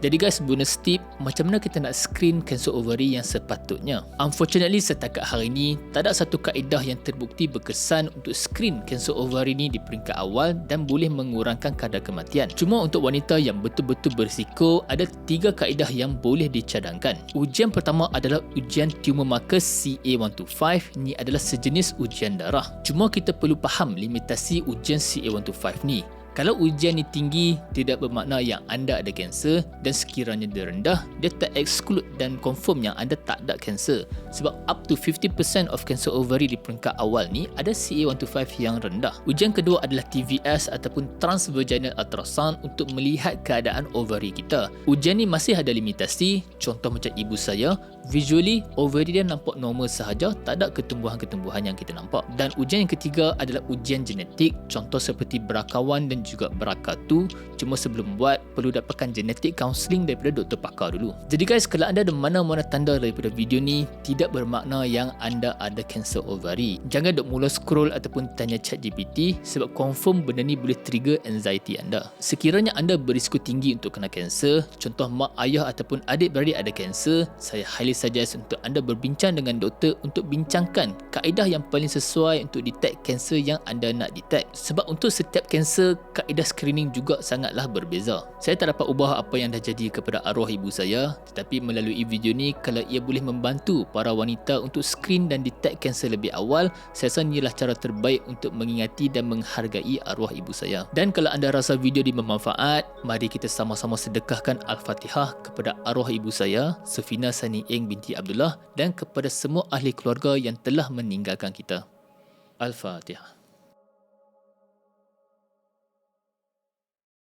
Jadi guys, bonus tip macam mana kita nak screen kanser ovary yang sepatutnya. Unfortunately, setakat hari ini tak ada satu kaedah yang terbukti berkesan untuk screen kanser ovary ni di peringkat awal dan boleh mengurangkan kadar kematian. Cuma untuk wanita yang betul-betul berisiko, ada 3 kaedah yang boleh dicadangkan. Ujian pertama adalah ujian tumor marker CA125. Ni adalah sejenis ujian darah. Cuma kita perlu faham limitasi ujian CA125 ni. Kalau ujian ni tinggi, tidak bermakna yang anda ada kanser, dan sekiranya dia rendah, dia tak exclude dan confirm yang anda tak ada kanser. Sebab up to 50% of cancer ovary di peringkat awal ni ada CA125 yang rendah. Ujian kedua adalah TVS ataupun transvaginal ultrasound untuk melihat keadaan ovary kita. Ujian ni masih ada limitasi, contoh macam ibu saya, visually ovary dia nampak normal sahaja, tak ada ketumbuhan-ketumbuhan yang kita nampak. Dan ujian yang ketiga adalah ujian genetik, contoh seperti BRCA1 dan juga BRCA2. Cuma sebelum buat, perlu dapatkan genetic counselling daripada doktor pakar dulu. Jadi guys, kalau anda ada mana-mana tanda daripada video ni, tidak bermakna yang anda ada kanser ovary. Jangan dok mula scroll ataupun tanya ChatGPT, sebab confirm benda ni boleh trigger anxiety anda. Sekiranya anda berisiko tinggi untuk kena kanser, contoh mak ayah ataupun adik-beradik ada kanser, saya highly suggest untuk anda berbincang dengan doktor untuk bincangkan kaedah yang paling sesuai untuk detect kanser yang anda nak detect. Sebab untuk setiap kanser, kaedah screening juga sangatlah berbeza. Saya tak dapat ubah apa yang dah jadi kepada arwah ibu saya, tetapi melalui video ni, kalau ia boleh membantu para wanita untuk screen dan detect kanser lebih awal, saya rasa inilah cara terbaik untuk mengingati dan menghargai arwah ibu saya. Dan kalau anda rasa video ini bermanfaat, mari kita sama-sama sedekahkan Al-Fatihah kepada arwah ibu saya, Sufina Sani Eng binti Abdullah, dan kepada semua ahli keluarga yang telah meninggalkan kita. Al-Fatihah.